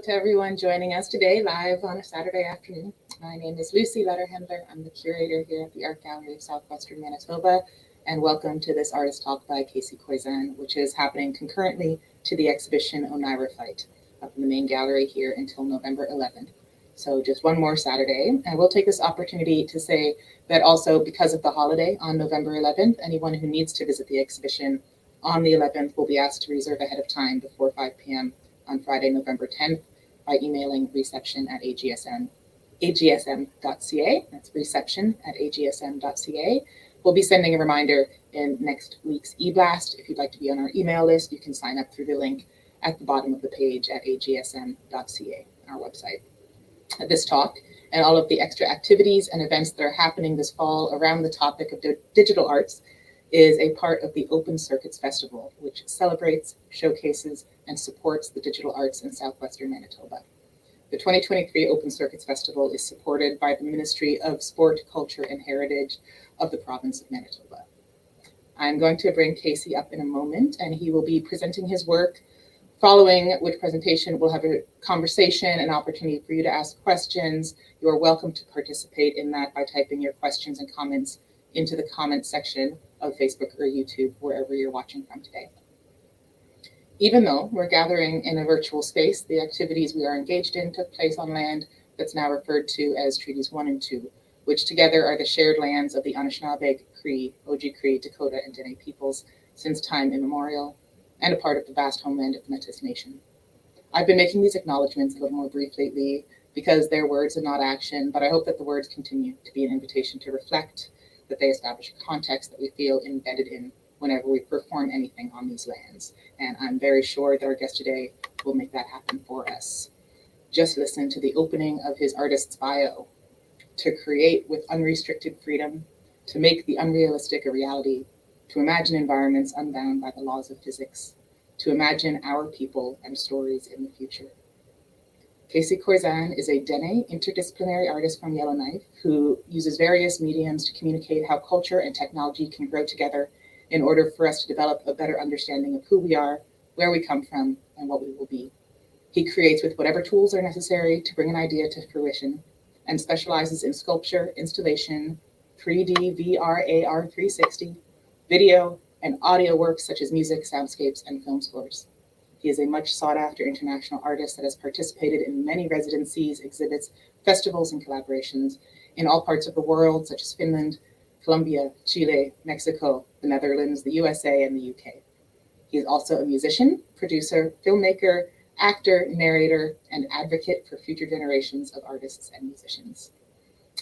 to everyone joining us today live on a Saturday afternoon. My name is Lucy Letterhandler. I'm the curator here at the Art Gallery of Southwestern Manitoba, and welcome to this artist talk by Casey Koyczan, which is happening concurrently to the exhibition Onira Fight up in the main gallery here until November 11th. So just one more Saturday, and we'll take this opportunity to say that also because of the holiday on November 11th, anyone who needs to visit the exhibition on the 11th will be asked to reserve ahead of time before 5 p.m. on Friday, November 10th by emailing reception@agsm.ca. That's reception@agsm.ca. We'll be sending a reminder in next week's e-blast. If you'd like to be on our email list, you can sign up through the link at the bottom of the page at agsm.ca, our website. This talk and all of the extra activities and events that are happening this fall around the topic of digital arts is a part of the Open Circuits Festival, which celebrates, showcases, and supports the digital arts in Southwestern Manitoba. The 2023 Open Circuits Festival is supported by the Ministry of Sport, Culture, and Heritage of the province of Manitoba. I'm going to bring Casey up in a moment, and he will be presenting his work, following which presentation we'll have a conversation, an opportunity for you to ask questions. You are welcome to participate in that by typing your questions and comments into the comment section of Facebook or YouTube, wherever you're watching from today. Even though we're gathering in a virtual space, the activities we are engaged in took place on land that's now referred to as Treaties 1 and 2, which together are the shared lands of the Anishinaabe, Cree, Oji-Cree, Dakota, and Dene peoples since time immemorial, and a part of the vast homeland of the Métis Nation. I've been making these acknowledgements a little more brief lately because they're words and not action, but I hope that the words continue to be an invitation to reflect, that they establish a context that we feel embedded in whenever we perform anything on these lands. And I'm very sure that our guest today will make that happen for us. Just listen to the opening of his artist's bio. To create with unrestricted freedom, to make the unrealistic a reality, to imagine environments unbound by the laws of physics, to imagine our people and stories in the future. Casey Koyczan is a Dene interdisciplinary artist from Yellowknife who uses various mediums to communicate how culture and technology can grow together in order for us to develop a better understanding of who we are, where we come from, and what we will be. He creates with whatever tools are necessary to bring an idea to fruition and specializes in sculpture, installation, 3D, VR, AR 360, video, and audio works such as music, soundscapes, and film scores. He is a much sought after international artist that has participated in many residencies, exhibits, festivals, and collaborations in all parts of the world, such as Finland, Colombia, Chile, Mexico, the Netherlands, the USA, and the UK. He is also a musician, producer, filmmaker, actor, narrator, and advocate for future generations of artists and musicians.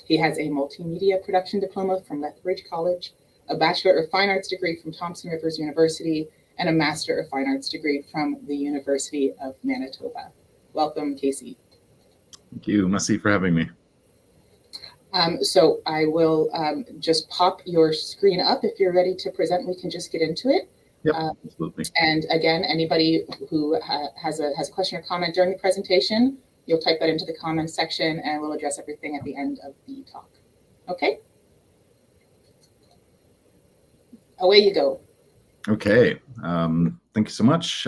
He has a multimedia production diploma from Lethbridge College, a Bachelor of Fine Arts degree from Thompson Rivers University, and a Master of Fine Arts degree from the University of Manitoba. Welcome, Casey. Thank you, Messi, for having me. So I will just pop your screen up. If you're ready to present, we can just get into it. Yep, absolutely. And again, anybody who has a question or comment during the presentation, you'll type that into the comments section and we'll address everything at the end of the talk. Okay? Away you go. Okay, thank you so much.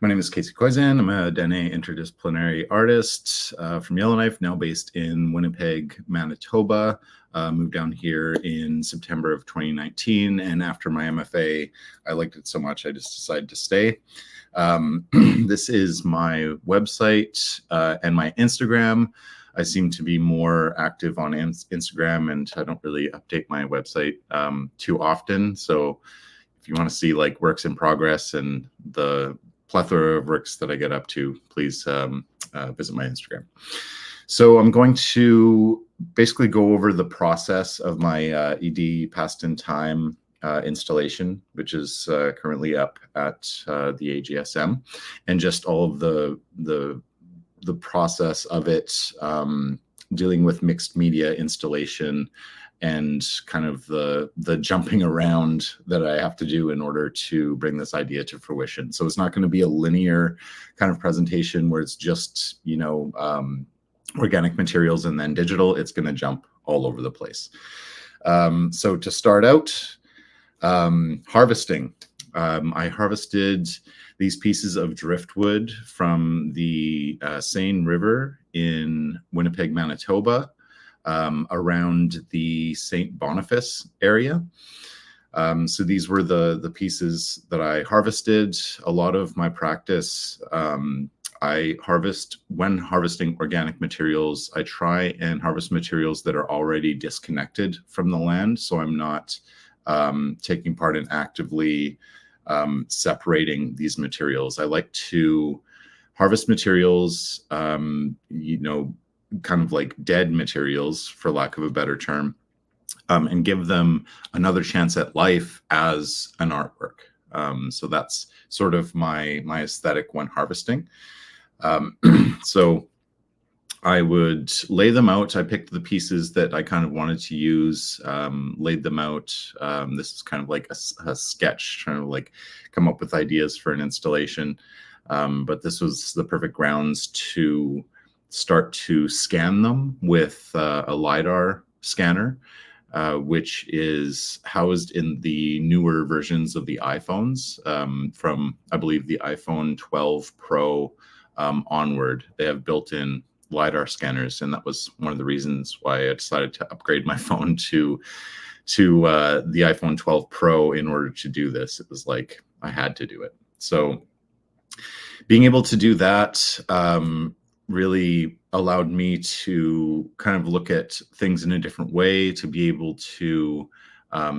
My name is Casey Koyczan. I'm a Dene interdisciplinary artist from Yellowknife, now based in Winnipeg, Manitoba. Moved down here in September of 2019, and after my MFA, I liked it so much I just decided to stay. This is my website and my Instagram. I seem to be more active on Instagram, and I don't really update my website too often. So if you want to see like works in progress and the plethora of works that I get up to, please visit my Instagram. So I'm going to basically go over the process of my idii Past in Time installation, which is currently up at the AGSM, and just all of the process of it, dealing with mixed media installation and kind of the jumping around that I have to do in order to bring this idea to fruition. So it's not going to be a linear kind of presentation where it's just, you know, organic materials and then digital. It's going to jump all over the place. So to start out, harvesting. I harvested these pieces of driftwood from the Seine River in Winnipeg, Manitoba, around the St. Boniface area. So these were the pieces that I harvested. A lot of my practice, I harvest, when harvesting organic materials, I try and harvest materials that are already disconnected from the land. So I'm not taking part in actively separating these materials. I like to harvest materials, kind of like dead materials, for lack of a better term, and give them another chance at life as an artwork. So that's sort of my aesthetic when harvesting. So I would lay them out. I picked the pieces that I kind of wanted to use, laid them out. This is kind of like a sketch, trying to like come up with ideas for an installation. But this was the perfect grounds to start to scan them with a LiDAR scanner, which is housed in the newer versions of the iPhones, from, I believe, the iPhone 12 Pro onward. They have built-in LiDAR scanners, and that was one of the reasons why I decided to upgrade my phone to the iPhone 12 Pro in order to do this. It was like I had to do it. So being able to do that really allowed me to kind of look at things in a different way, to be able to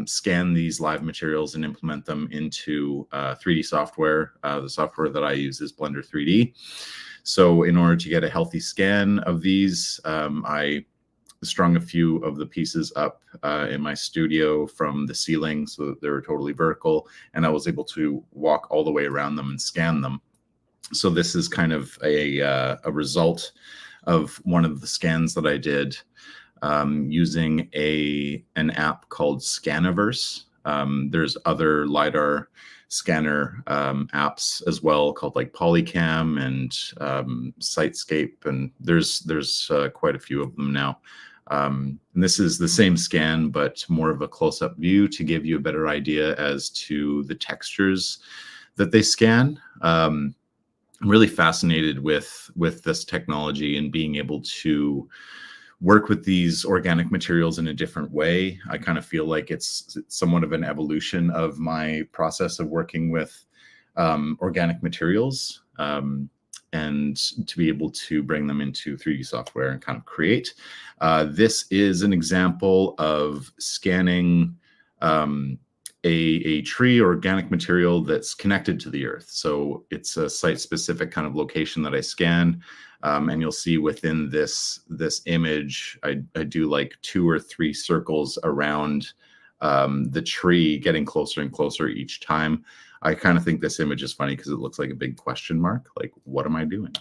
scan these live materials and implement them into 3D software. The software that I use is Blender 3D. So in order to get a healthy scan of these, I strung a few of the pieces up in my studio from the ceiling so that they were totally vertical, and I was able to walk all the way around them and scan them. So this is kind of a result of one of the scans that I did using an app called Scaniverse. There's other LiDAR scanner apps as well, called like Polycam and Sitescape, and there's quite a few of them now. And this is the same scan, but more of a close-up view to give you a better idea as to the textures that they scan. I'm really fascinated with this technology and being able to work with these organic materials in a different way. I kind of feel like it's somewhat of an evolution of my process of working with organic materials, and to be able to bring them into 3D software and kind of create. This is an example of scanning a tree or organic material that's connected to the earth. So it's a site-specific kind of location that I scan. And you'll see within this image, I do like 2 or 3 circles around the tree, getting closer and closer each time. I kind of think this image is funny because it looks like a big question mark, like, what am I doing?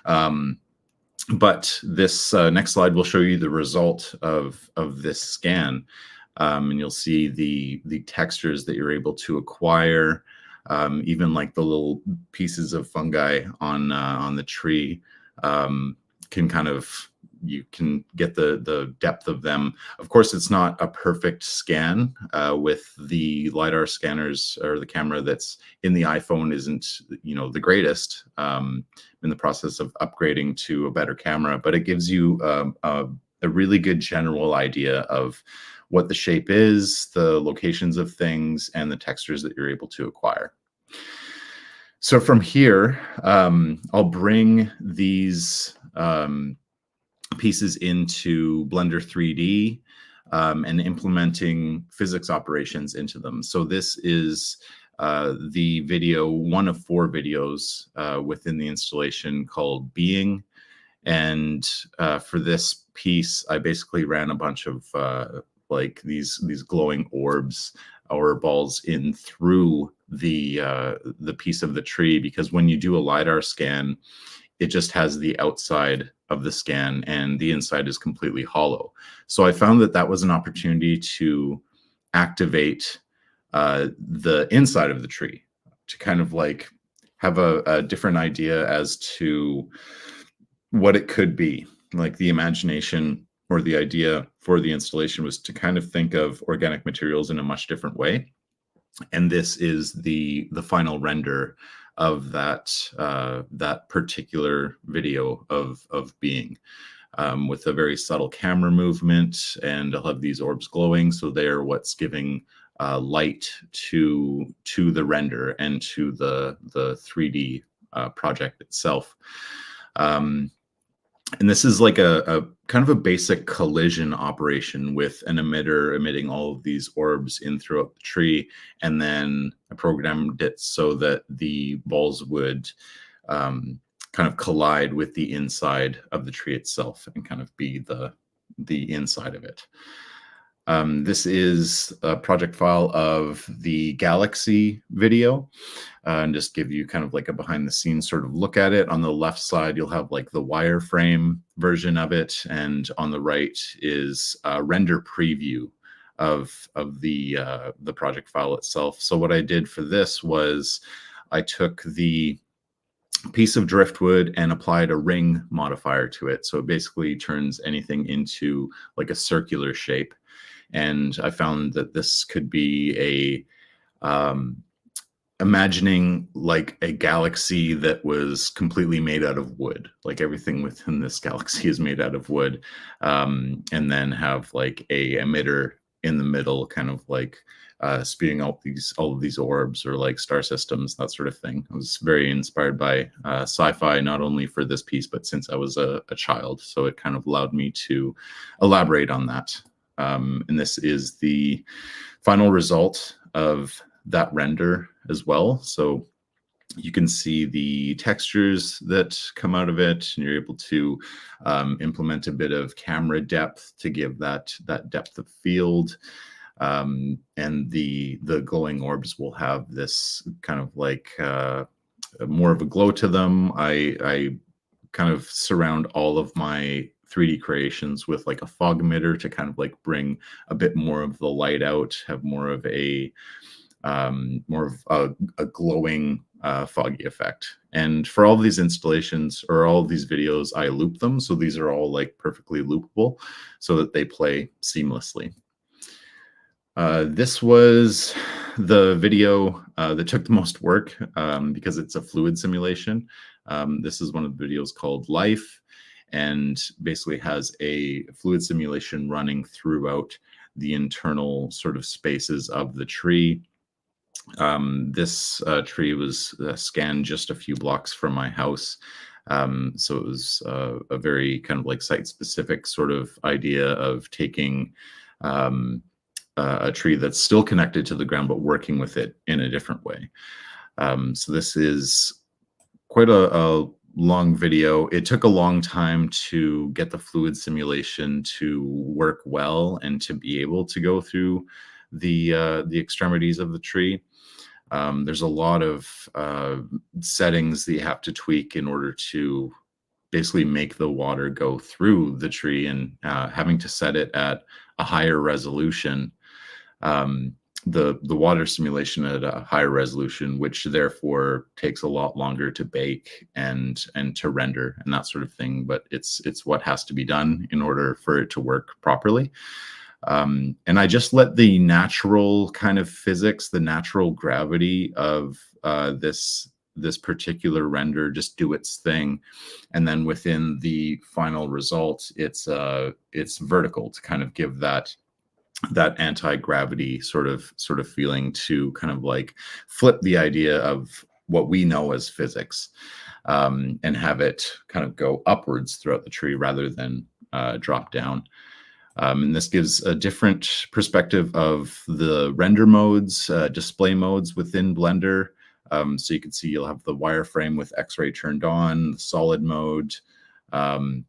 But this next slide will show you the result of this scan. And you'll see the textures that you're able to acquire, even like the little pieces of fungi on the tree. Can kind of, you can get the depth of them. Of course, it's not a perfect scan with the LiDAR scanners, or the camera that's in the iPhone isn't, the greatest. In the process of upgrading to a better camera, but it gives you a really good general idea of what the shape is, the locations of things, and the textures that you're able to acquire. So from here, I'll bring these pieces into Blender 3D and implementing physics operations into them. So this is the video, one of 4 videos within the installation called Being. And for this piece, I basically ran a bunch of like these glowing orbs or balls in through the piece of the tree, because when you do a LiDAR scan, it just has the outside of the scan and the inside is completely hollow. So I found that was an opportunity to activate the inside of the tree, to kind of like have a different idea as to what it could be. Like the imagination or the idea for the installation was to kind of think of organic materials in a much different way. And this is the final render of that particular video of being. With a very subtle camera movement, and I'll have these orbs glowing, so they're what's giving light to the render and to the 3D project itself. And this is like a kind of a basic collision operation with an emitter emitting all of these orbs in throughout the tree, and then I programmed it so that the balls would kind of collide with the inside of the tree itself and kind of be the inside of it. This is a project file of the Galaxy video, and just give you kind of like a behind the scenes sort of look at it. On the left side, you'll have like the wireframe version of it, and on the right is a render preview of the project file itself. So what I did for this was I took the piece of driftwood and applied a ring modifier to it. So it basically turns anything into like a circular shape. And I found that this could be imagining like a galaxy that was completely made out of wood. Like everything within this galaxy is made out of wood. And then have like a emitter in the middle, kind of like spewing out all of these orbs, or like star systems, that sort of thing. I was very inspired by sci-fi, not only for this piece, but since I was a child. So it kind of allowed me to elaborate on that. And this is the final result of that render as well. So you can see the textures that come out of it, and you're able to implement a bit of camera depth to give that depth of field. And the glowing orbs will have this kind of like more of a glow to them. I kind of surround all of my 3D creations with like a fog emitter to kind of like bring a bit more of the light out, have more of a glowing foggy effect. And for all of these installations or all of these videos, I loop them. So these are all like perfectly loopable so that they play seamlessly. This was the video that took the most work because it's a fluid simulation. This is one of the videos called Life, and basically has a fluid simulation running throughout the internal sort of spaces of the tree. This tree was scanned just a few blocks from my house. So it was a very kind of like site-specific sort of idea of taking a tree that's still connected to the ground, but working with it in a different way. So this is quite a long video. It took a long time to get the fluid simulation to work well and to be able to go through the extremities of the tree. There's a lot of settings that you have to tweak in order to basically make the water go through the tree, and having to set it at a higher resolution, the water simulation at a higher resolution, which therefore takes a lot longer to bake and to render and that sort of thing. But it's what has to be done in order for it to work properly. And I just let the natural kind of physics, the natural gravity of this particular render just do its thing. And then within the final result, it's vertical to kind of give that anti-gravity sort of feeling, to kind of like flip the idea of what we know as physics, and have it kind of go upwards throughout the tree rather than drop down. And this gives a different perspective of the render modes, display modes within Blender. So you can see you'll have the wireframe with X-ray turned on, the solid mode, and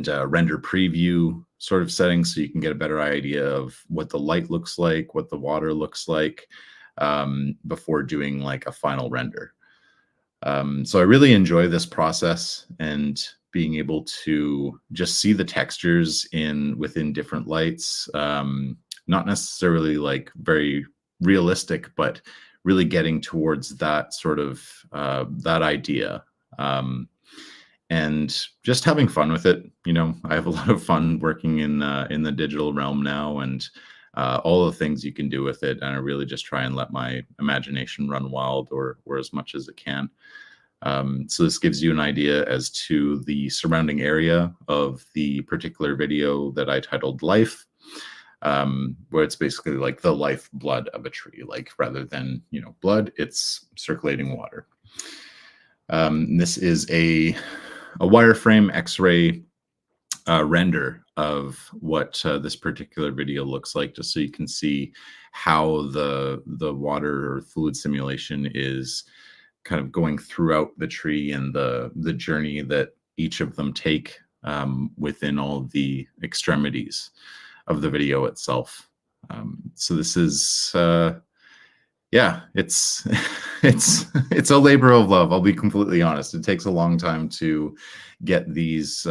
render preview sort of settings, so you can get a better idea of what the light looks like, what the water looks like, before doing like a final render. So I really enjoy this process, and being able to just see the textures within different lights, not necessarily like very realistic, but really getting towards that sort of that idea. And just having fun with it. You know, I have a lot of fun working in the digital realm now, and all the things you can do with it. And I really just try and let my imagination run wild, or as much as it can. So this gives you an idea as to the surrounding area of the particular video that I titled Life, where it's basically like the lifeblood of a tree, like rather than, blood, it's circulating water. This is a wireframe X-ray render of what this particular video looks like, just so you can see how the water or fluid simulation is kind of going throughout the tree, and the journey that each of them take within all of the extremities of the video itself. So this is it's it's a labor of love. I'll be completely honest. It takes a long time to get these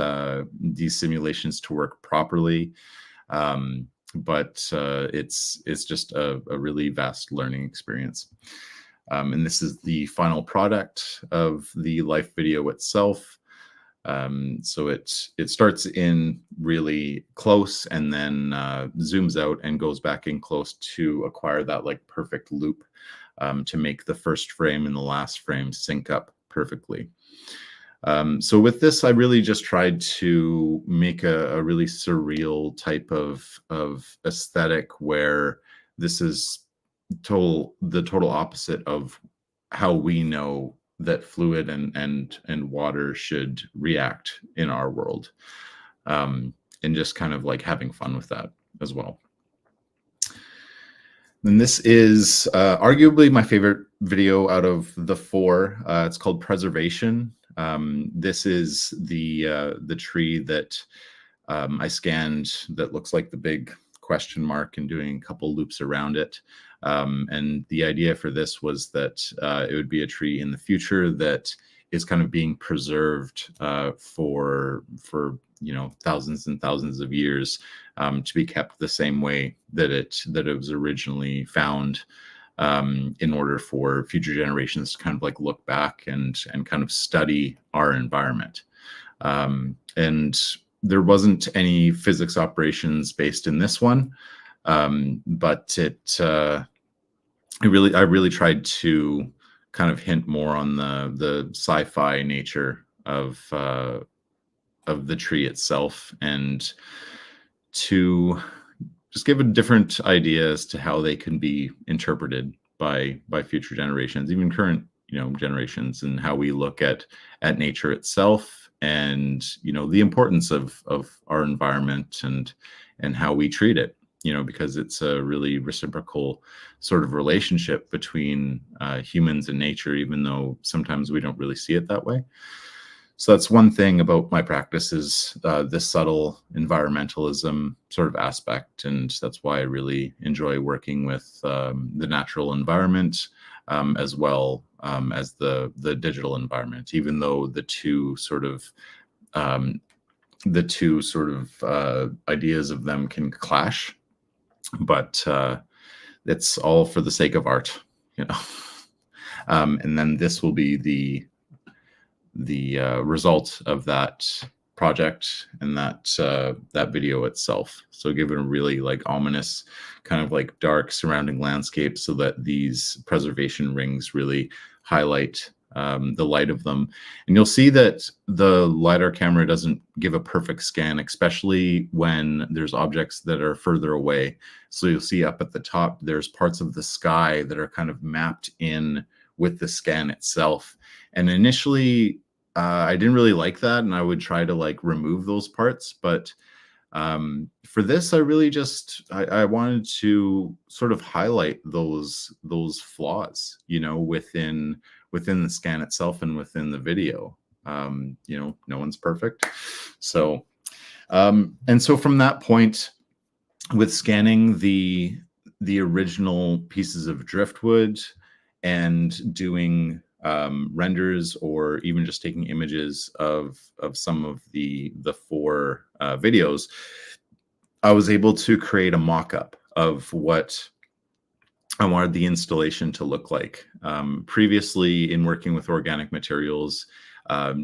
simulations to work properly, but it's just a really vast learning experience. And this is the final product of the Life video itself. So it starts in really close and then zooms out and goes back in close to acquire that like perfect loop, to make the first frame and the last frame sync up perfectly. So with this, I really just tried to make a really surreal type of aesthetic, where this is the total opposite of how we know that fluid and water should react in our world, and just kind of like having fun with that as well. And this is arguably my favorite video out of the four. It's called Preservation. This is the tree that I scanned that looks like the big question mark, and doing a couple loops around it. And the idea for this was that it would be a tree in the future that is kind of being preserved for thousands and thousands of years, to be kept the same way that it was originally found, in order for future generations to kind of like look back and kind of study our environment. And there wasn't any physics operations based in this one, but I really tried to kind of hint more on the sci-fi nature of the tree itself, and to just give a different idea as to how they can be interpreted by future generations, even current generations, and how we look at nature itself, and the importance of our environment and how we treat it, because it's a really reciprocal sort of relationship between humans and nature, even though sometimes we don't really see it that way. So that's one thing about my practice, is this subtle environmentalism sort of aspect, and that's why I really enjoy working with the natural environment, as well as the digital environment, even though the two sort of ideas of them can clash, but it's all for the sake of art, and then this will be the result of that project and that video itself. So give it a really like ominous, kind of like dark surrounding landscape, so that these preservation rings really highlight the light of them. And you'll see that the LiDAR camera doesn't give a perfect scan, especially when there's objects that are further away. So you'll see up at the top, there's parts of the sky that are kind of mapped in with the scan itself. And initially, I didn't really like that, and I would try to like remove those parts. But for this, I really just I wanted to sort of highlight those flaws, within the scan itself and within the video. No one's perfect. So and so from that point, with scanning the original pieces of driftwood and doing renders, or even just taking images of some of the four videos, I was able to create a mock-up of what I wanted the installation to look like. Previously, in working with organic materials,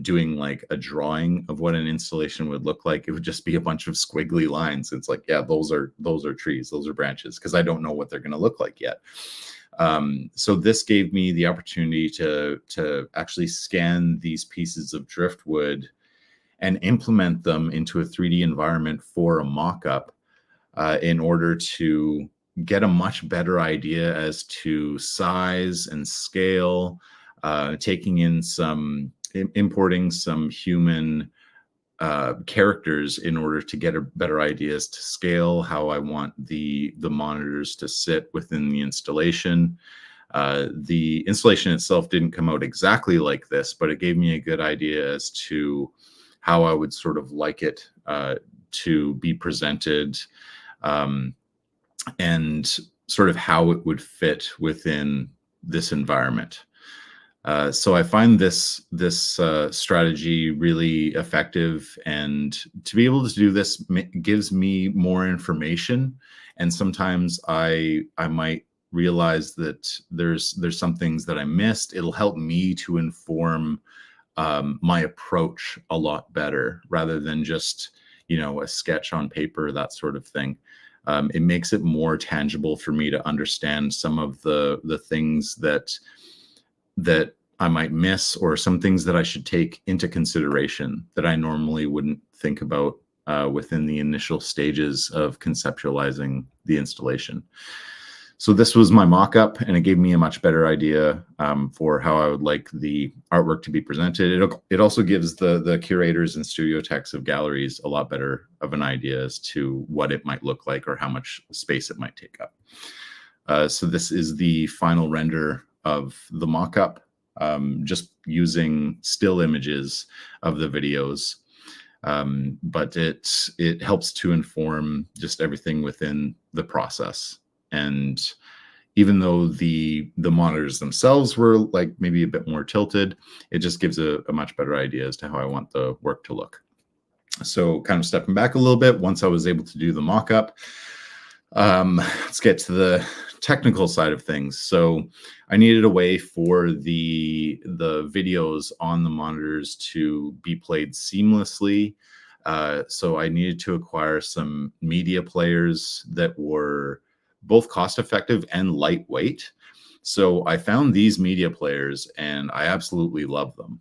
doing like a drawing of what an installation would look like, it would just be a bunch of squiggly lines. It's like, yeah, those are trees, those are branches, because I don't know what they're going to look like yet. So this gave me the opportunity to actually scan these pieces of driftwood and implement them into a 3D environment for a mock-up, in order to get a much better idea as to size and scale, importing some human characters in order to get a better idea as to scale, how I want the monitors to sit within the installation. The installation itself didn't come out exactly like this, but it gave me a good idea as to how I would sort of like it to be presented, and sort of how it would fit within this environment. So I find this strategy really effective, and to be able to do this gives me more information. And sometimes I might realize that there's some things that I missed. It'll help me to inform my approach a lot better, rather than just, you know, a sketch on paper, that sort of thing. It makes it more tangible for me to understand some of the things that I might miss, or some things that I should take into consideration that I normally wouldn't think about within the initial stages of conceptualizing the installation. So this was my mock-up, and it gave me a much better idea for how I would like the artwork to be presented. It also gives the curators and studio techs of galleries a lot better of an idea as to what it might look like, or how much space it might take up. So this is the final render of the mock-up, just using still images of the videos. But it helps to inform just everything within the process. And even though the monitors themselves were like maybe a bit more tilted, it just gives a much better idea as to how I want the work to look. So kind of stepping back a little bit, once I was able to do the mock-up, let's get to the technical side of things. So I needed a way for the videos on the monitors to be played seamlessly. So I needed to acquire some media players that were both cost-effective and lightweight. So I found these media players, and I absolutely love them,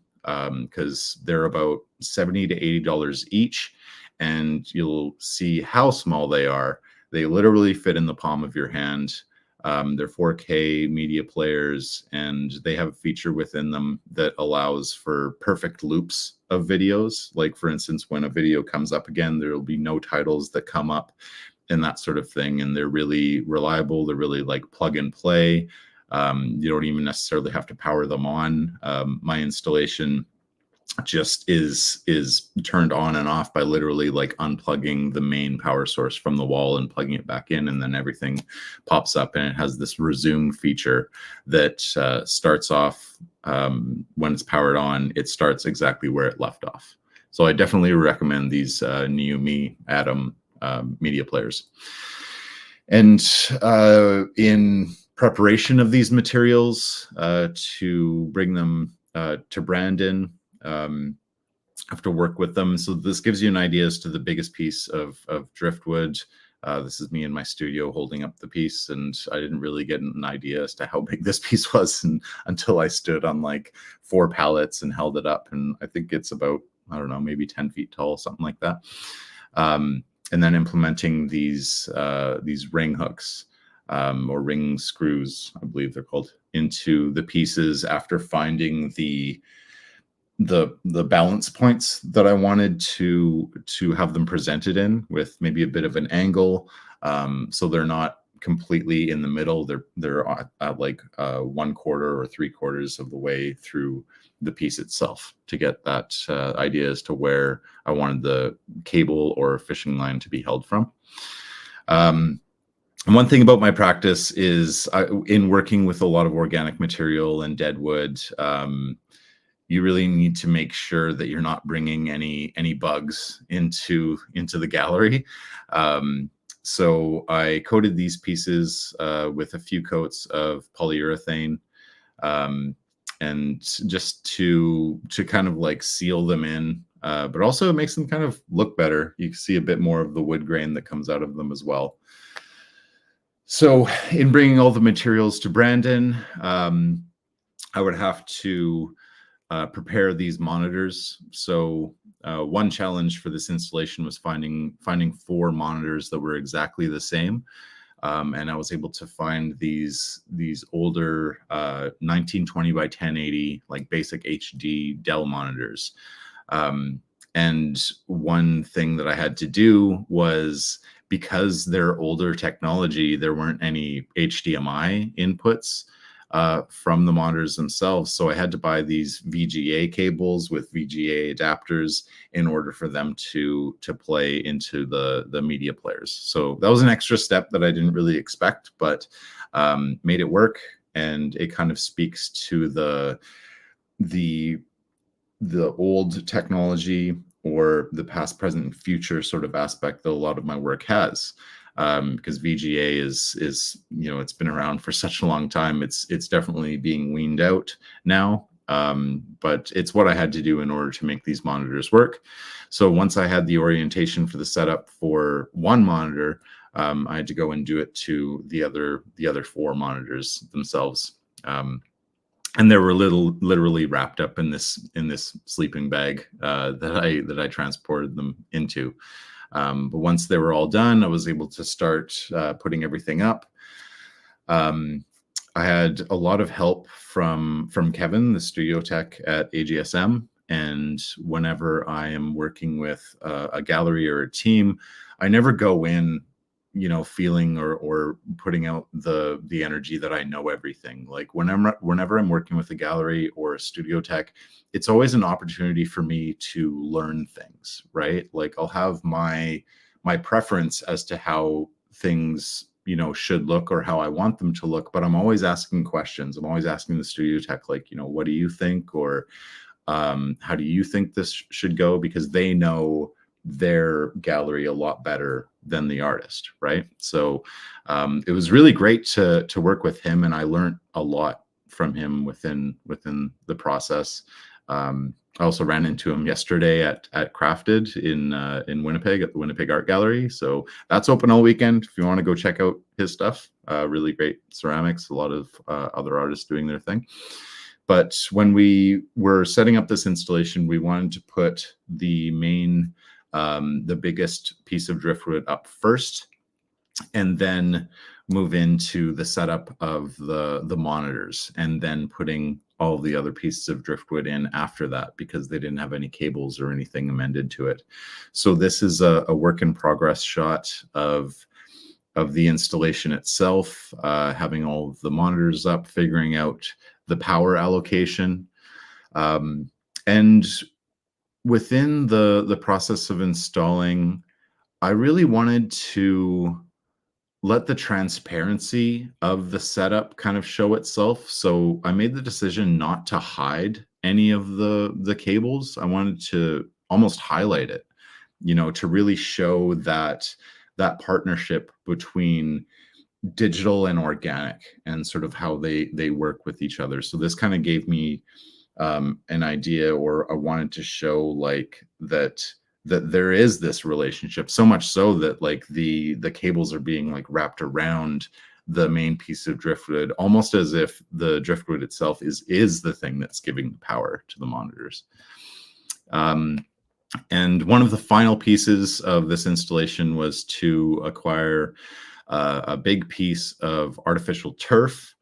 because they're about $70 to $80 each, and you'll see how small they are. They literally fit in the palm of your hand. They're 4K media players, and they have a feature within them that allows for perfect loops of videos. Like, for instance, when a video comes up again, there will be no titles that come up, and that sort of thing. And they're really reliable. They're really like plug and play. You don't even necessarily have to power them on. My installation just is turned on and off by literally like unplugging the main power source from the wall and plugging it back in, and then everything pops up, and it has this resume feature that starts off when it's powered on. It starts exactly where it left off. So I definitely recommend these NeoMe Atom media players. And in preparation of these materials to bring them to Brandon, I have to work with them. So this gives you an idea as to the biggest piece of driftwood. This is me in my studio holding up the piece, and I didn't really get an idea as to how big this piece was until I stood on like 4 pallets and held it up. And I think it's about, I don't know, maybe 10 feet tall, something like that. And then implementing these ring hooks, or ring screws, I believe they're called, into the pieces after finding the balance points that I wanted to have them presented in, with maybe a bit of an angle, so they're not completely in the middle. They're at like 1/4 or 3/4 of the way through the piece itself, to get that idea as to where I wanted the cable or fishing line to be held from. And one thing about my practice is, in working with a lot of organic material and dead wood, you really need to make sure that you're not bringing any bugs into the gallery. So I coated these pieces with a few coats of polyurethane, and just to kind of like seal them in, but also it makes them kind of look better. You can see a bit more of the wood grain that comes out of them as well. So in bringing all the materials to Brandon, I would have to prepare these monitors. So one challenge for this installation was finding 4 monitors that were exactly the same. And I was able to find these older 1920 by 1080 like basic HD Dell monitors. And one thing that I had to do was, because they're older technology, there weren't any HDMI inputs from the monitors themselves. So I had to buy these VGA cables with VGA adapters in order for them to play into the media players. So that was an extra step that I didn't really expect, but made it work. And it kind of speaks to the old technology, or the past, present, and future sort of aspect that a lot of my work has. Because VGA is it's been around for such a long time. It's definitely being weaned out now, but it's what I had to do in order to make these monitors work. So once I had the orientation for the setup for one monitor, I had to go and do it to the other 4 monitors themselves. And they were literally wrapped up in this sleeping bag that I transported them into. But once they were all done, I was able to start putting everything up. I had a lot of help from Kevin, the studio tech at AGSM. And whenever I am working with a gallery or a team, I never go in feeling or putting out the energy that I know everything. Like whenever I'm working with a gallery or a studio tech, it's always an opportunity for me to learn things, right? Like I'll have my preference as to how things should look or how I want them to look, but I'm always asking questions. I'm always asking the studio tech, like, what do you think? Or how do you think this should go? Because they know their gallery a lot better than the artist, right? So it was really great to work with him, and I learned a lot from him within the process. I also ran into him yesterday at Crafted in Winnipeg at the Winnipeg Art Gallery. So that's open all weekend if you want to go check out his stuff. Really great ceramics, a lot of other artists doing their thing. But when we were setting up this installation, we wanted to put the main the biggest piece of driftwood up first, and then move into the setup of the monitors, and then putting all the other pieces of driftwood in after that, because they didn't have any cables or anything amended to it. So this is a work in progress shot of the installation itself, having all of the monitors up, figuring out the power allocation, and within the process of installing, I really wanted to let the transparency of the setup kind of show itself. So I made the decision not to hide any of the cables. I wanted to almost highlight it, to really show that partnership between digital and organic, and sort of how they work with each other. So this kind of gave me an idea, or I wanted to show like that there is this relationship, so much so that like the cables are being like wrapped around the main piece of driftwood, almost as if the driftwood itself is the thing that's giving power to the monitors. And one of the final pieces of this installation was to acquire a big piece of artificial turf.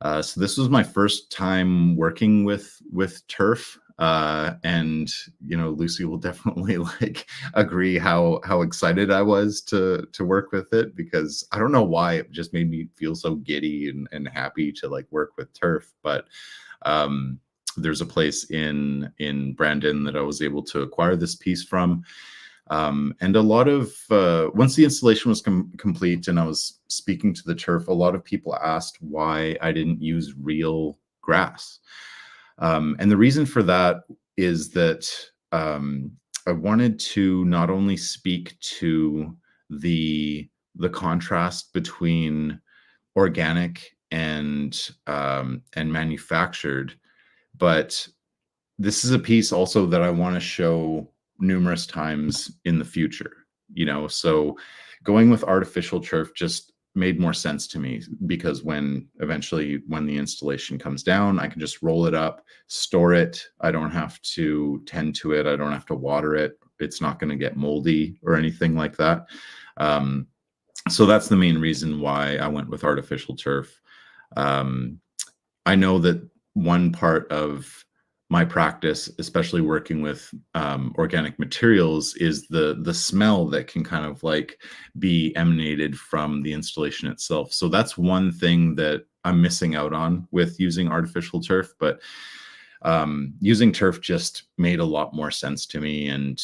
So this was my first time working with turf, and Lucy will definitely like agree how excited I was to work with it, because I don't know why, it just made me feel so giddy and happy to like work with turf. But there's a place in Brandon that I was able to acquire this piece from. And a lot of once the installation was complete and I was speaking to the turf, a lot of people asked why I didn't use real grass. And the reason for that is that I wanted to not only speak to the contrast between organic and manufactured, but this is a piece also that I want to show numerous times in the future, so going with artificial turf just made more sense to me, because when the installation comes down, I can just roll it up, store it. I don't have to tend to it. I don't have to water it. It's not going to get moldy or anything like that. So that's the main reason why I went with artificial turf. I know that one part of my practice, especially working with organic materials, is the smell that can kind of like be emanated from the installation itself. So that's one thing that I'm missing out on with using artificial turf, but using turf just made a lot more sense to me, and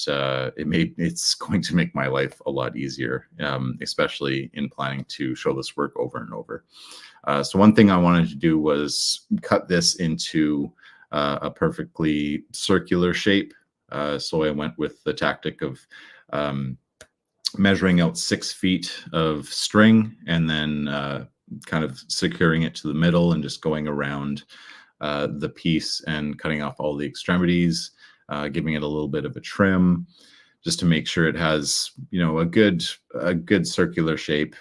it's going to make my life a lot easier, especially in planning to show this work over and over. So one thing I wanted to do was cut this into a perfectly circular shape. So I went with the tactic of measuring out 6 feet of string, and then kind of securing it to the middle and just going around the piece and cutting off all the extremities, giving it a little bit of a trim, just to make sure it has, a good circular shape.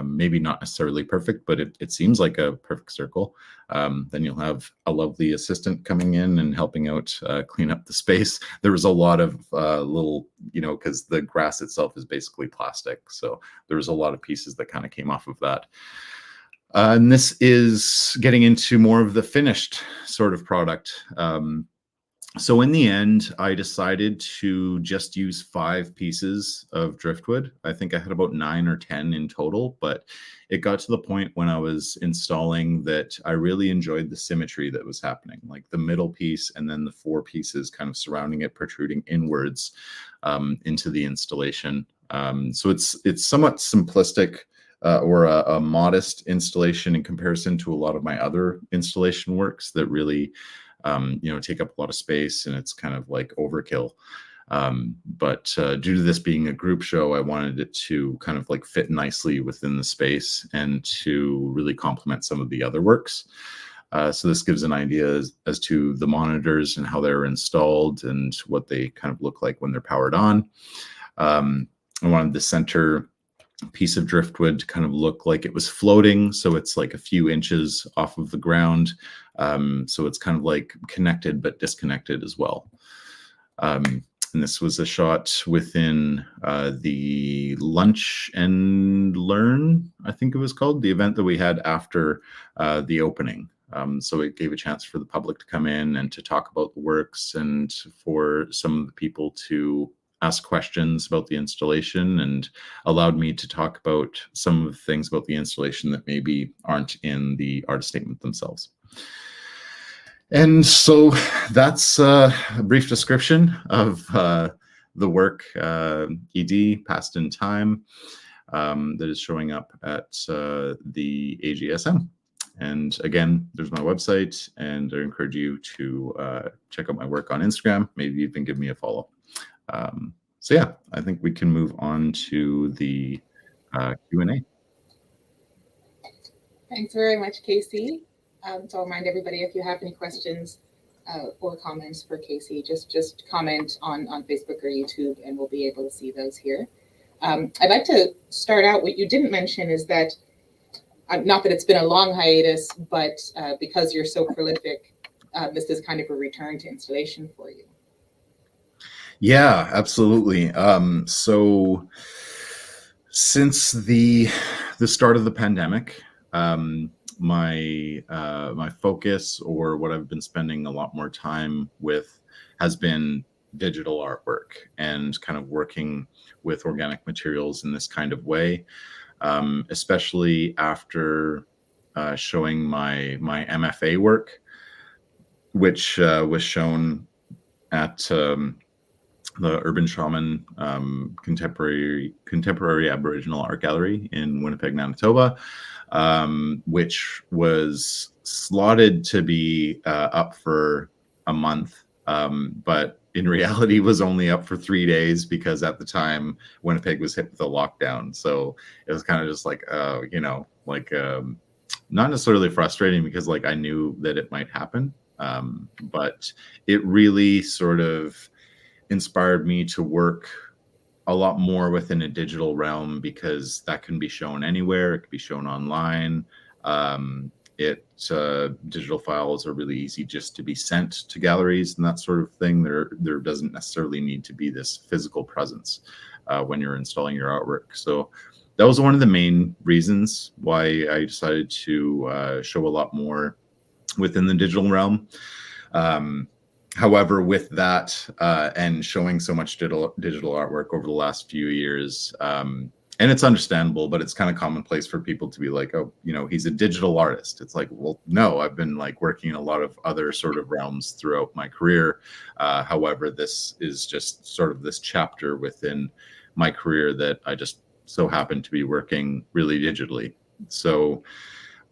Maybe not necessarily perfect, but it seems like a perfect circle. Then you'll have a lovely assistant coming in and helping out clean up the space. There was a lot of little, because the grass itself is basically plastic, so there was a lot of pieces that kind of came off of that. And this is getting into more of the finished sort of product. So in the end, I decided to just use 5 pieces of driftwood. I think I had about 9 or 10 in total, but it got to the point when I was installing that I really enjoyed the symmetry that was happening, like the middle piece and then the 4 pieces kind of surrounding it, protruding inwards into the installation. So it's somewhat simplistic, or a modest installation in comparison to a lot of my other installation works that really take up a lot of space, and it's kind of like overkill. But due to this being a group show, I wanted it to kind of like fit nicely within the space and to really complement some of the other works. So this gives an idea as to the monitors and how they're installed and what they kind of look like when they're powered on. I wanted the center piece of driftwood to kind of look like it was floating, so it's like a few inches off of the ground, so it's kind of like connected but disconnected as well. And this was a shot within the Lunch and Learn, I think it was called, the event that we had after the opening. So it gave a chance for the public to come in and to talk about the works, and for some of the people to ask questions about the installation, and allowed me to talk about some of the things about the installation that maybe aren't in the artist statement themselves. And so that's a brief description of the work, ED, Past in Time, that is showing up at the AGSM. And again, there's my website, and I encourage you to check out my work on Instagram, maybe even give me a follow. So yeah, I think we can move on to the Q&A. Thanks very much, Casey. So I'll remind everybody, if you have any questions or comments for Casey, just comment on Facebook or YouTube, and we'll be able to see those here. I'd like to start out, what you didn't mention is that, not that it's been a long hiatus, but because you're so prolific, this is kind of a return to installation for you. Yeah, absolutely. So since the start of the pandemic, my focus, or what I've been spending a lot more time with, has been digital artwork and kind of working with organic materials in this kind of way, especially after showing my MFA work, which was shown at the Urban Shaman Contemporary Aboriginal Art Gallery in Winnipeg, Manitoba, which was slotted to be up for a month, but in reality was only up for 3 days, because at the time Winnipeg was hit with a lockdown. So it was kind of just like, not necessarily frustrating, because like I knew that it might happen, But it really sort of inspired me to work a lot more within a digital realm, because that can be shown anywhere. It can be shown online. Digital files are really easy just to be sent to galleries and that sort of thing. There doesn't necessarily need to be this physical presence when you're installing your artwork. So that was one of the main reasons why I decided to show a lot more within the digital realm. However, with that and showing so much digital artwork over the last few years, and it's understandable, but it's kind of commonplace for people to be like, oh, he's a digital artist. It's like, well, no, I've been like working in a lot of other sort of realms throughout my career. However, this is just sort of this chapter within my career that I just so happen to be working really digitally. So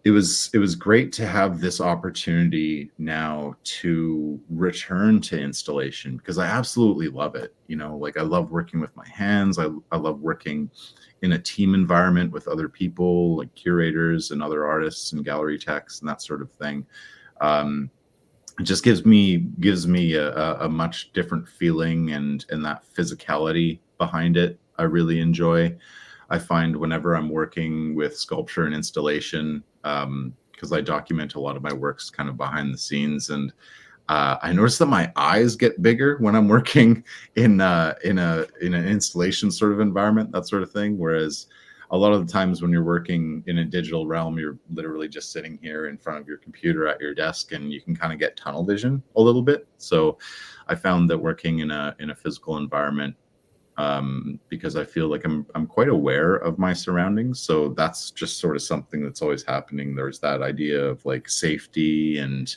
it was great to have this opportunity now to return to installation, because I absolutely love it. Like, I love working with my hands. I love working in a team environment with other people, like curators and other artists and gallery techs and that sort of thing. It just gives me a much different feeling, and that physicality behind it I really enjoy. I find whenever I'm working with sculpture and installation, because I document a lot of my works kind of behind the scenes, and I notice that my eyes get bigger when I'm working in an installation sort of environment, that sort of thing. Whereas a lot of the times when you're working in a digital realm, you're literally just sitting here in front of your computer at your desk, and you can kind of get tunnel vision a little bit. So I found that working in a physical environment, because I feel like I'm quite aware of my surroundings. So that's just sort of something that's always happening. There's that idea of like safety and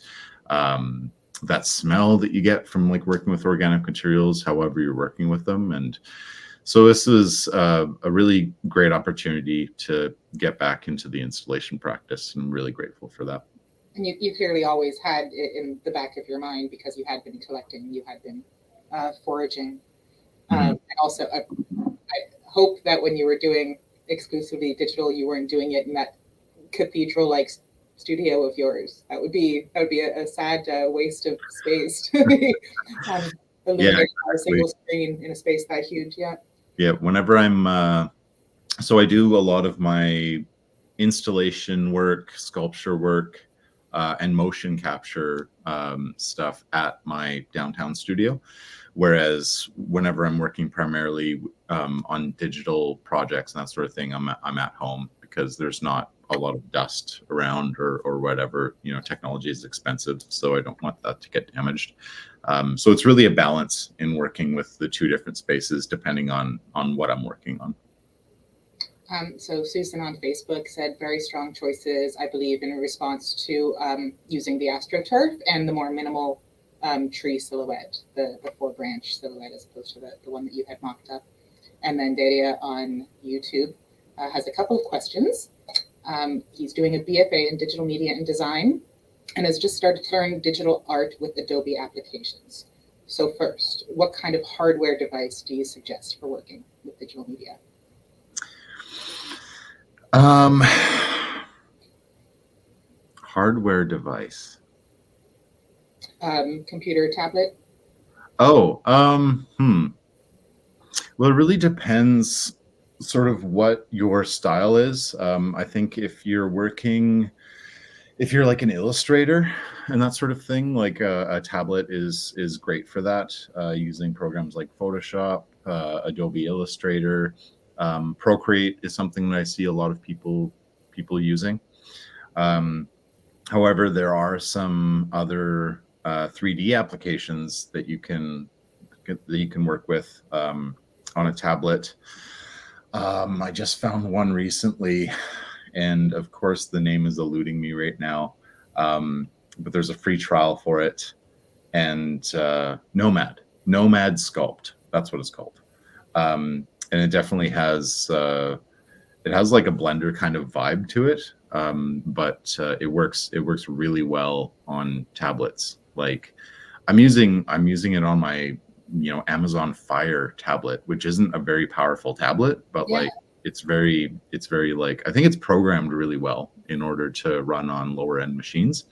that smell that you get from like working with organic materials, however you're working with them. And so this is a really great opportunity to get back into the installation practice, and I'm really grateful for that. And you clearly always had it in the back of your mind, because you had been collecting, you had been foraging. And also, I hope that when you were doing exclusively digital, you weren't doing it in that cathedral-like studio of yours. That would be a sad waste of space to be illuminated by a single screen in a space that huge. Yeah. Whenever I'm so I do a lot of my installation work, sculpture work, and motion capture stuff at my downtown studio. Whereas whenever I'm working primarily on digital projects and that sort of thing, I'm at home, because there's not a lot of dust around or whatever. Technology is expensive, so I don't want that to get damaged. So it's really a balance in working with the two different spaces, depending on what I'm working on. So Susan on Facebook said very strong choices, I believe, in response to using the AstroTurf and the more minimal tree silhouette, the 4-branch silhouette, as opposed to the one that you had mocked up. And then Daria on YouTube has a couple of questions. He's doing a BFA in digital media and design, and has just started to learn digital art with Adobe applications. So first, what kind of hardware device do you suggest for working with digital media? Hardware device. Computer, tablet? Well, it really depends sort of what your style is. I think if you're like an illustrator and that sort of thing, like a tablet is great for that, using programs like Photoshop, Adobe Illustrator. Procreate is something that I see a lot of people using. However, there are some other 3D applications that you can work with on a tablet. I just found one recently, and of course the name is eluding me right now, but there's a free trial for it, and Nomad Sculpt, that's what it's called. And it definitely has like a Blender kind of vibe to it, but it works really well on tablets. Like I'm using it on my Amazon Fire tablet, which isn't a very powerful tablet, but like it's very like, I think it's programmed really well in order to run on lower end machines.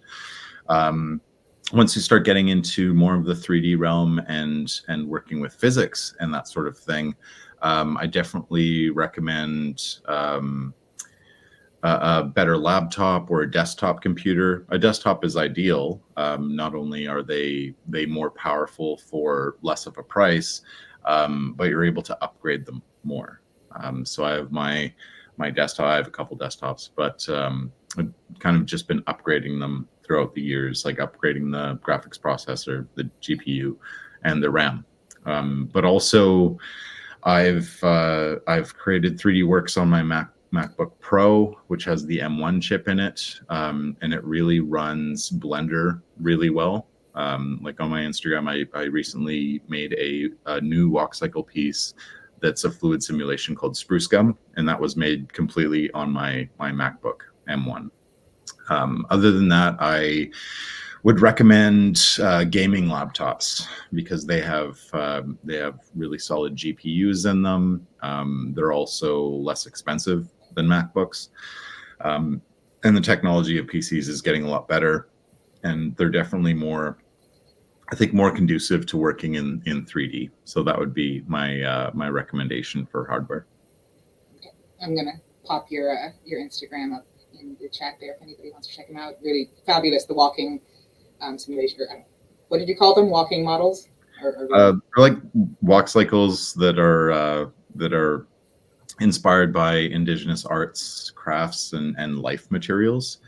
once you start getting into more of the 3D realm and working with physics and that sort of thing, I definitely recommend a better laptop or a desktop computer. A desktop is ideal. Not only are they more powerful for less of a price, but you're able to upgrade them more. So I have my desktop. I have a couple desktops, but I've kind of just been upgrading them throughout the years, like upgrading the graphics processor, the GPU, and the RAM. But also, I've created 3D works on my MacBook Pro, which has the M1 chip in it, and it really runs Blender really well. Like on my Instagram, I recently made a new walk cycle piece that's a fluid simulation called Spruce Gum, and that was made completely on my MacBook M1. Other than that, I would recommend gaming laptops because they have really solid GPUs in them. They're also less expensive than MacBooks, and the technology of PCs is getting a lot better, and they're definitely more, I think, more conducive to working in 3D. So that would be my my recommendation for hardware. Okay. I'm gonna pop your Instagram up in the chat there if anybody wants to check them out. Really fabulous. The walking simulation. What did you call them? Walking models? They're like walk cycles that are inspired by indigenous arts, crafts, and life materials.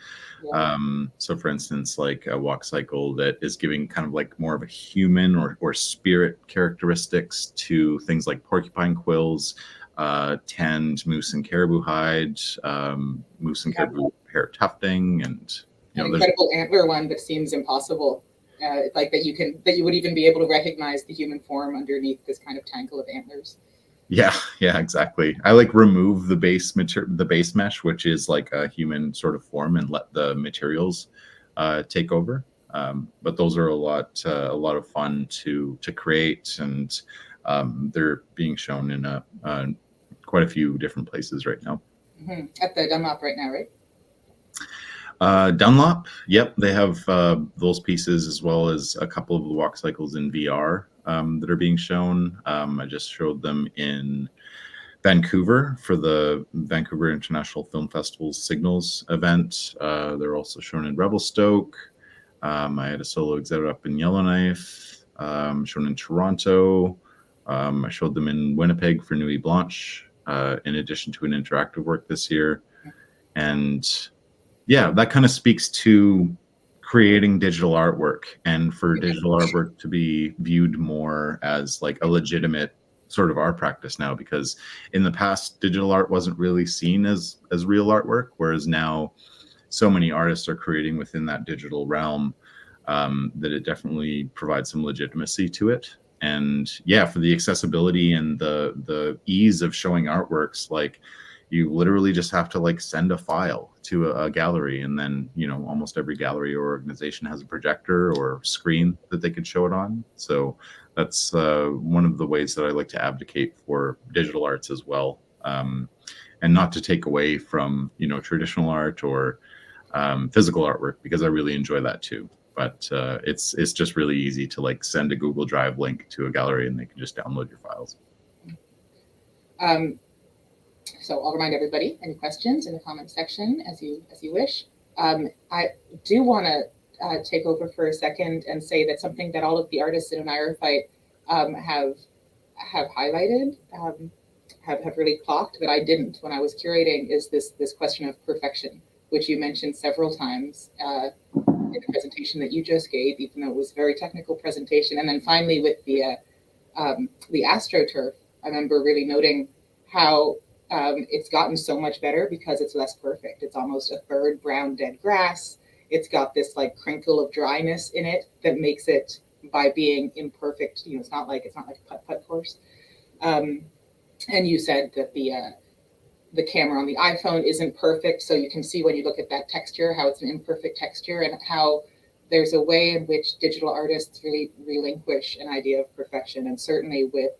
Yeah. So for instance, like a walk cycle that is giving kind of like more of a human or spirit characteristics to things like porcupine quills, tanned moose and caribou hide, moose and caribou hair tufting, and an incredible antler one that seems impossible. Like that you would even be able to recognize the human form underneath this kind of tangle of antlers. Yeah, exactly. I like remove the base mesh, which is like a human sort of form, and let the materials take over. But those are a lot of fun to create, and they're being shown in quite a few different places right now. Mm-hmm. At the Dunlop right now, right? Dunlop, yep, they have those pieces as well as a couple of the walk cycles in VR that are being shown. I just showed them in Vancouver for the Vancouver International Film Festival's Signals event. They're also shown in Revelstoke. I had a solo exhibit up in Yellowknife, shown in Toronto. I showed them in Winnipeg for Nuit Blanche, in addition to an interactive work this year. And yeah, that kind of speaks to creating digital artwork, and for digital artwork to be viewed more as like a legitimate sort of art practice now, because in the past digital art wasn't really seen as real artwork, whereas now so many artists are creating within that digital realm that it definitely provides some legitimacy to it. And yeah, for the accessibility and the ease of showing artworks, like you literally just have to like send a file to a gallery, and then almost every gallery or organization has a projector or screen that they could show it on. So that's one of the ways that I like to advocate for digital arts as well, and not to take away from traditional art or physical artwork, because I really enjoy that too. But it's just really easy to like send a Google Drive link to a gallery and they can just download your files. So I'll remind everybody, any questions in the comment section as you wish. I do want to take over for a second and say that something that all of the artists in an IR fight have highlighted, have really clocked, that I didn't when I was curating, is this question of perfection, which you mentioned several times in the presentation that you just gave, even though it was a very technical presentation. And then finally with the AstroTurf, I remember really noting how it's gotten so much better because it's less perfect. It's almost a third brown dead grass. It's got this like crinkle of dryness in it that makes it, by being imperfect, it's not like a putt-putt course. And you said that the camera on the iPhone isn't perfect, so you can see when you look at that texture how it's an imperfect texture, and how there's a way in which digital artists really relinquish an idea of perfection. And certainly with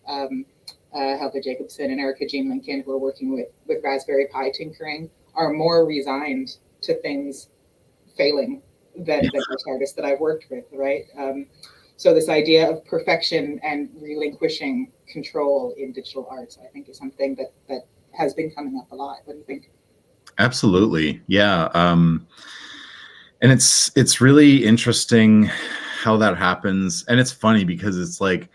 Helga Jacobson and Erica Jean Lincoln, who are working with Raspberry Pi tinkering, are more resigned to things failing than most artists that I've worked with, right? So this idea of perfection and relinquishing control in digital arts, I think, is something that has been coming up a lot. What do you think? Absolutely. Yeah. And it's really interesting how that happens. And it's funny because it's like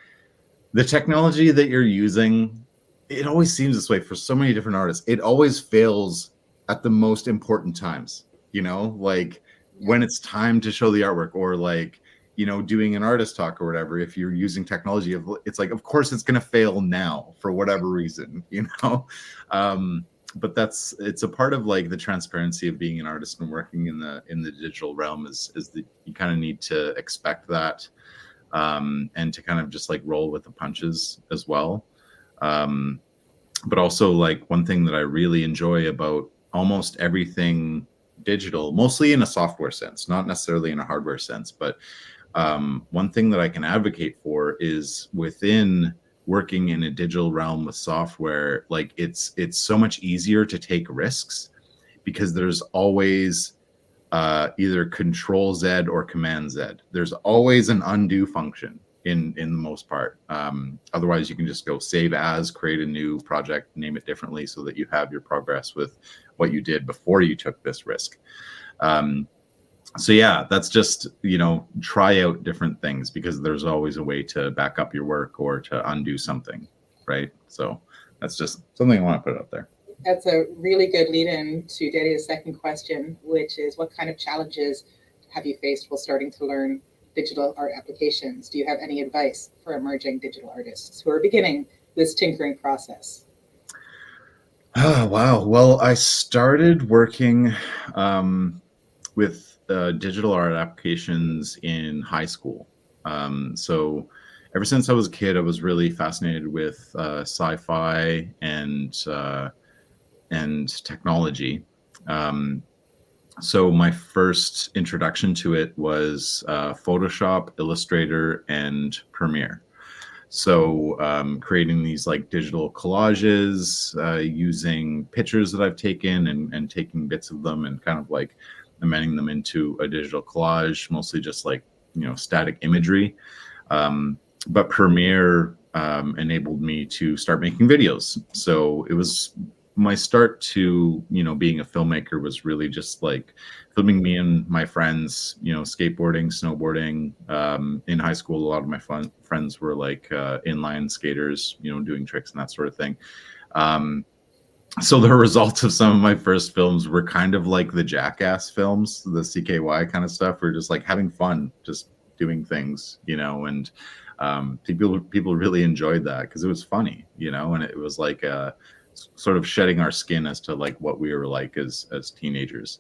the technology that you're using, it always seems this way for so many different artists. It always fails at the most important times, like when it's time to show the artwork, or like, doing an artist talk or whatever. If you're using technology, it's like, of course it's going to fail now for whatever reason, but it's a part of like the transparency of being an artist and working in the digital realm is that you kind of need to expect that, and to kind of just like roll with the punches as well. But also, like, one thing that I really enjoy about almost everything digital, mostly in a software sense, not necessarily in a hardware sense, but one thing that I can advocate for is within working in a digital realm with software, like it's so much easier to take risks because there's always either Control Z or Command Z. There's always an undo function in the most part. Otherwise, you can just go save as, create a new project, name it differently so that you have your progress with what you did before you took this risk. So yeah, that's just, try out different things because there's always a way to back up your work or to undo something, right? So that's just something I want to put up there. That's a really good lead in to Daniel's second question, which is what kind of challenges have you faced while starting to learn digital art applications? Do you have any advice for emerging digital artists who are beginning this tinkering process? Oh, wow. Well, I started working with digital art applications in high school. So ever since I was a kid, I was really fascinated with sci-fi and technology. So my first introduction to it was Photoshop, Illustrator, and Premiere. So creating these like digital collages, using pictures that I've taken and taking bits of them and kind of like amending them into a digital collage, mostly just like, static imagery. But Premiere enabled me to start making videos. So it was my start to, being a filmmaker was really just like filming me and my friends, skateboarding, snowboarding. In high school, a lot of my friends were like inline skaters, doing tricks and that sort of thing. So the results of some of my first films were kind of like the Jackass films, the CKY kind of stuff. We're just like having fun, just doing things, and people really enjoyed that because it was funny, and it was like sort of shedding our skin as to like what we were like as teenagers.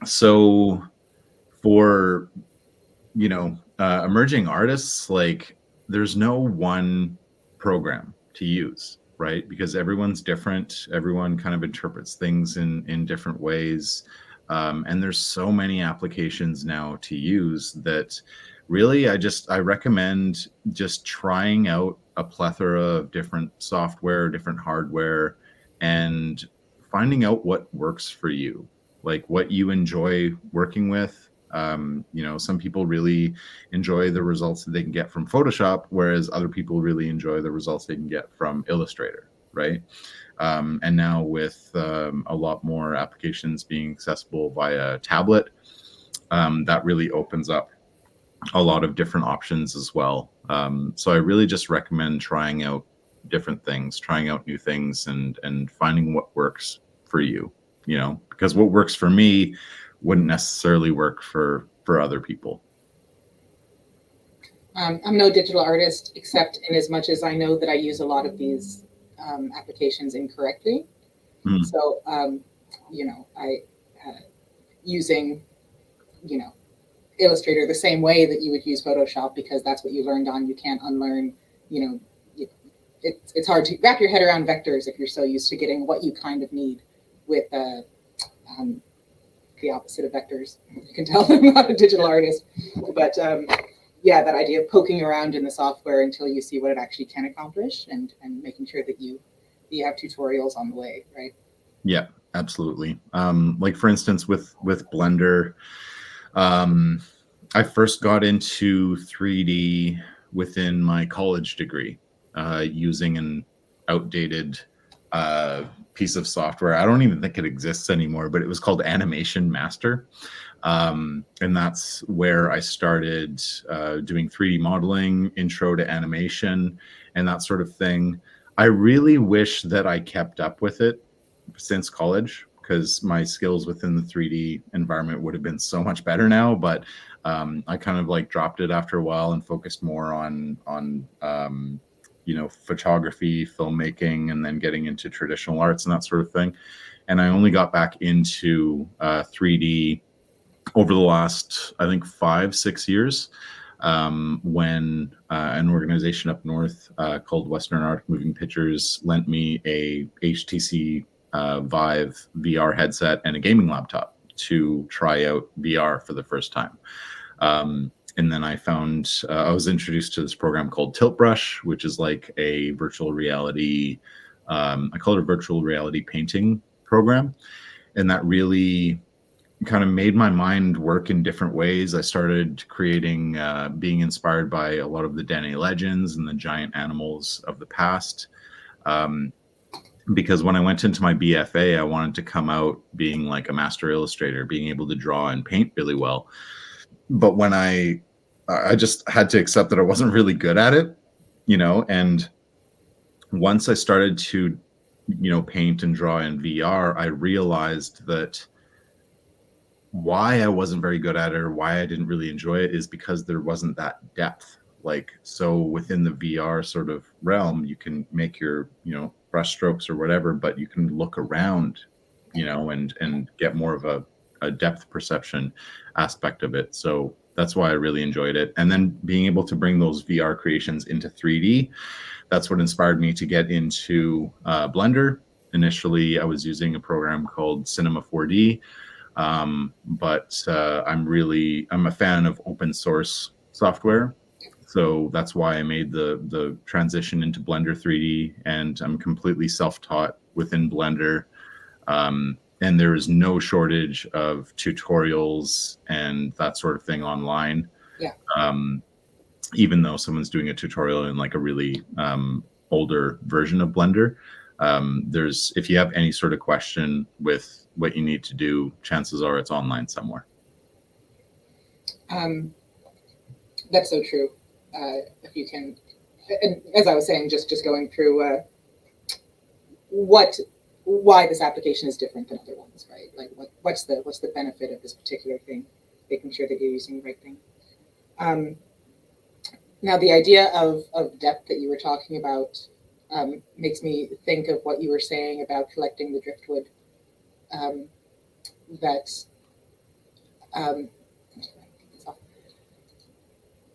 So for emerging artists, like there's no one program to use, right? Because everyone's different. Everyone kind of interprets things in different ways. And there's so many applications now to use that really I recommend just trying out a plethora of different software, different hardware, and finding out what works for you, like what you enjoy working with. Some people really enjoy the results that they can get from Photoshop, whereas other people really enjoy the results they can get from Illustrator, right? And now with a lot more applications being accessible via tablet, that really opens up a lot of different options as well. So I really just recommend trying out different things, trying out new things, and finding what works for you, because what works for me wouldn't necessarily work for other people. I'm no digital artist, except in as much as I know that I use a lot of these applications incorrectly. So, I using, Illustrator the same way that you would use Photoshop because that's what you learned on. You can't unlearn, it's hard to wrap your head around vectors if you're so used to getting what you kind of need with the opposite of vectors. You can tell I'm not a digital artist, but yeah, that idea of poking around in the software until you see what it actually can accomplish, and making sure that you have tutorials on the way, right? Yeah, absolutely. Like for instance, with Blender, um, I first got into 3D within my college degree, using an outdated piece of software. I don't even think it exists anymore, but it was called Animation Master. And that's where I started doing 3D modeling, intro to animation, and that sort of thing. I really wish that I kept up with it since college, because my skills within the 3D environment would have been so much better now. But I kind of like dropped it after a while and focused more on photography, filmmaking, and then getting into traditional arts and that sort of thing. And I only got back into 3D over the last, I think, 5-6 years, when an organization up north called Western Arctic Moving Pictures lent me a HTC Vive VR headset and a gaming laptop to try out VR for the first time. And then I found, I was introduced to this program called Tilt Brush, which is like a virtual reality, I call it a virtual reality painting program. And that really kind of made my mind work in different ways. I started creating, being inspired by a lot of the Dene legends and the giant animals of the past. Because when I went into my BFA, I wanted to come out being like a master illustrator, being able to draw and paint really well. But when I just had to accept that I wasn't really good at it, and once I started to, paint and draw in VR, I realized that why I wasn't very good at it, or why I didn't really enjoy it, is because there wasn't that depth. Like, so within the VR sort of realm, you can make your, brush strokes or whatever, but you can look around, and get more of a depth perception aspect of it. So that's why I really enjoyed it. And then being able to bring those VR creations into 3D, that's what inspired me to get into Blender. Initially, I was using a program called Cinema 4D, but I'm a fan of open source software. So that's why I made the transition into Blender 3D, and I'm completely self-taught within Blender. And there is no shortage of tutorials and that sort of thing online. Yeah. Even though someone's doing a tutorial in like a really older version of Blender, if you have any sort of question with what you need to do, chances are it's online somewhere. That's so true. If you can, and as I was saying, just going through why this application is different than other ones, right? Like what's the benefit of this particular thing, making sure that you're using the right thing. Now the idea of depth that you were talking about makes me think of what you were saying about collecting the driftwood.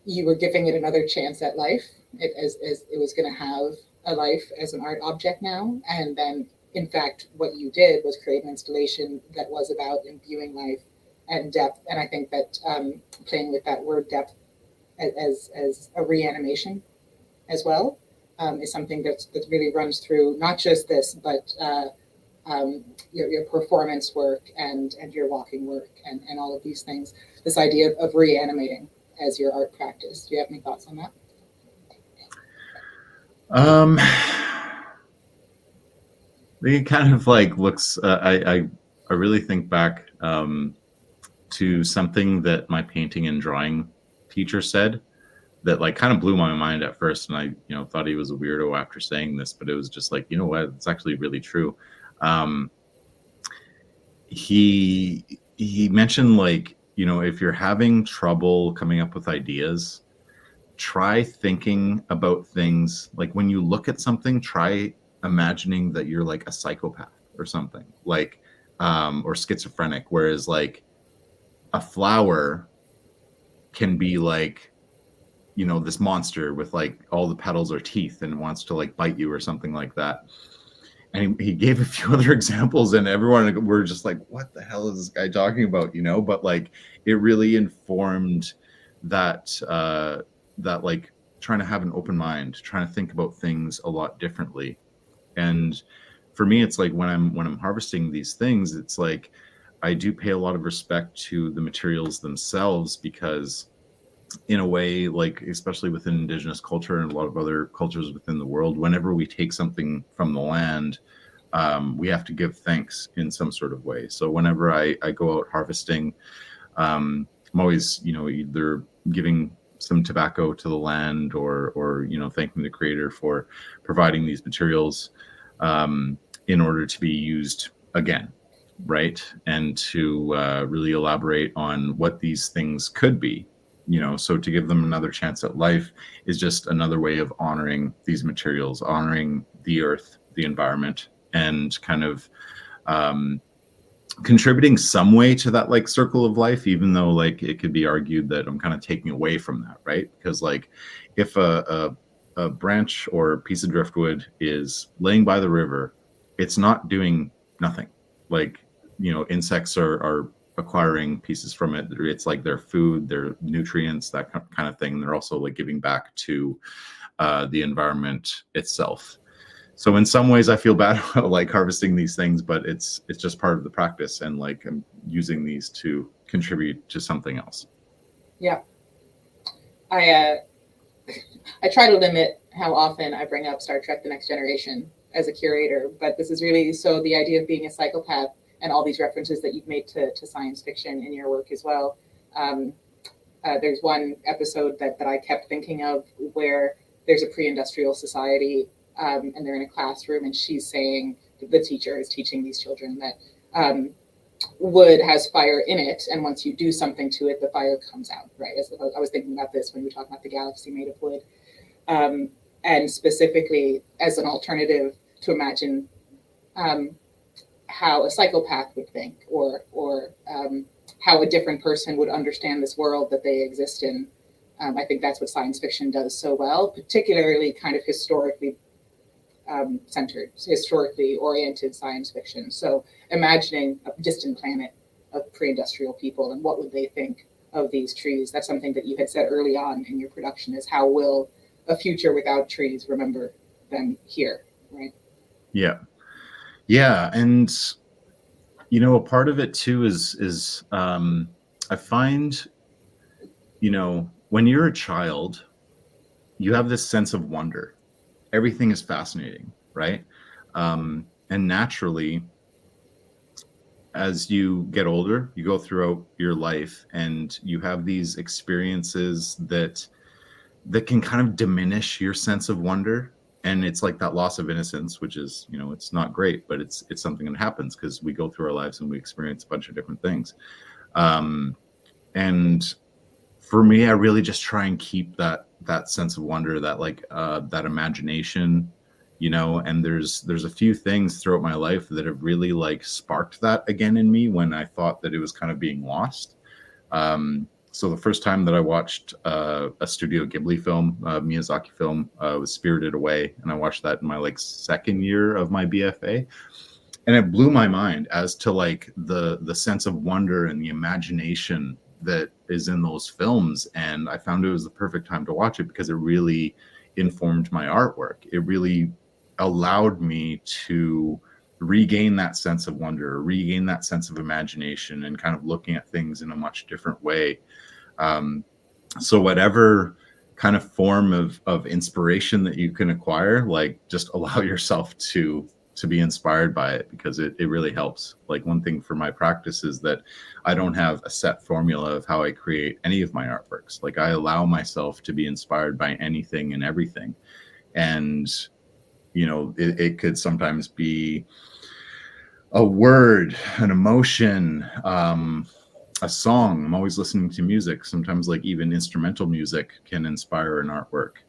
You were giving it another chance at life, as it was going to have a life as an art object now. And then, in fact, what you did was create an installation that was about imbuing life and depth. And I think that playing with that word depth as a reanimation as well is something that really runs through not just this, but your performance work and your walking work and all of these things. This idea of reanimating as your art practice. Do you have any thoughts on that? It kind of like looks, I really think back to something that my painting and drawing teacher said that like kind of blew my mind at first. And I, thought he was a weirdo after saying this, but it was just like, you know what, it's actually really true. He mentioned like, if you're having trouble coming up with ideas, try thinking about things like when you look at something, try imagining that you're like a psychopath or something, like or schizophrenic, whereas like a flower can be like, this monster with like all the petals are teeth and wants to like bite you or something like that. And he gave a few other examples, and everyone were just like, what the hell is this guy talking about? But like it really informed that that like trying to have an open mind, trying to think about things a lot differently. And for me, it's like when I'm harvesting these things, it's like I do pay a lot of respect to the materials themselves, because in a way, like especially within indigenous culture and a lot of other cultures within the world, whenever we take something from the land, we have to give thanks in some sort of way. So whenever I go out harvesting, I'm always, either giving some tobacco to the land, or thanking the creator for providing these materials, in order to be used again, right? And to really elaborate on what these things could be. So to give them another chance at life is just another way of honoring these materials, honoring the earth, the environment, and kind of contributing some way to that like circle of life, even though like it could be argued that I'm kind of taking away from that, right? Because like if a branch or a piece of driftwood is laying by the river, it's not doing nothing. Like, insects are acquiring pieces from it. It's like their food, their nutrients, that kind of thing. They're also like giving back to the environment itself. So in some ways I feel bad about like harvesting these things, but it's just part of the practice, and like I'm using these to contribute to something else. Yeah. I try to limit how often I bring up Star Trek: The Next Generation as a curator, but this is really, so the idea of being a psychopath and all these references that you've made to science fiction in your work as well. There's one episode that I kept thinking of where there's a pre-industrial society, and they're in a classroom, and she's saying, the teacher is teaching these children that wood has fire in it, and once you do something to it, the fire comes out, right? As I was thinking about this when we were talking about the galaxy made of wood, and specifically as an alternative to imagine how a psychopath would think, or how a different person would understand this world that they exist in. I think that's what science fiction does so well, particularly kind of historically centered, historically oriented science fiction. So imagining a distant planet of pre-industrial people and what would they think of these trees. That's something that you had said early on in your production, is how will a future without trees remember them here, right? Yeah. And a part of it too is I find, when you're a child, you have this sense of wonder. Everything is fascinating, right? And naturally, as you get older, you go throughout your life and you have these experiences that can kind of diminish your sense of wonder. And it's like that loss of innocence, which is, it's not great, but it's something that happens because we go through our lives and we experience a bunch of different things. And for me, I really just try and keep that sense of wonder, that like that imagination, and there's a few things throughout my life that have really like sparked that again in me when I thought that it was kind of being lost. So the first time that I watched a Studio Ghibli film, Miyazaki film, was Spirited Away, and I watched that in my like second year of my BFA, and it blew my mind as to like the sense of wonder and the imagination that is in those films. And I found it was the perfect time to watch it because it really informed my artwork. It really allowed me to regain that sense of wonder, regain that sense of imagination, and kind of looking at things in a much different way. So whatever kind of form of inspiration that you can acquire, like just allow yourself to be inspired by it, because it really helps. Like one thing for my practice is that I don't have a set formula of how I create any of my artworks. Like I allow myself to be inspired by anything and everything. And, it could sometimes be a word, an emotion, a song. I'm always listening to music. Sometimes like even instrumental music can inspire an artwork.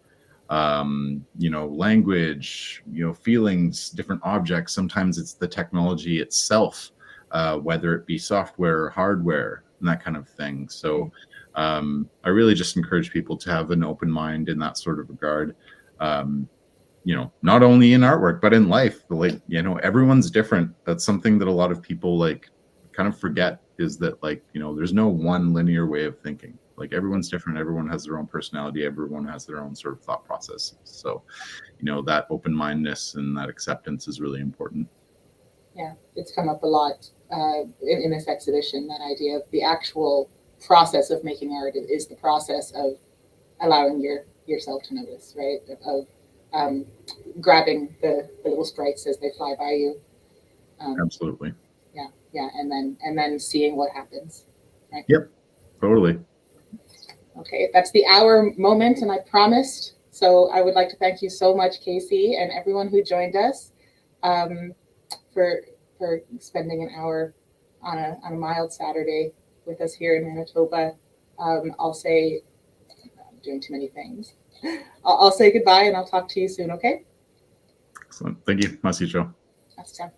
Language, feelings, different objects. Sometimes it's the technology itself, whether it be software or hardware and that kind of thing. So I really just encourage people to have an open mind in that sort of regard. Not only in artwork, but in life. Like, everyone's different. That's something that a lot of people like kind of forget, is that like, there's no one linear way of thinking. Like everyone's different. Everyone has their own personality. Everyone has their own sort of thought process. So, that open-mindedness and that acceptance is really important. Yeah, it's come up a lot in this exhibition, that idea of the actual process of making art is the process of allowing yourself to notice, right? Of grabbing the little sprites as they fly by you. Absolutely. Yeah, and then seeing what happens, right? Yep, totally. Okay, that's the hour moment, and I promised. So I would like to thank you so much, Casey, and everyone who joined us for spending an hour on a mild Saturday with us here in Manitoba. I'll say, I'm doing too many things. I'll say goodbye, and I'll talk to you soon. Okay. Excellent. Thank you. Masicho. That's time.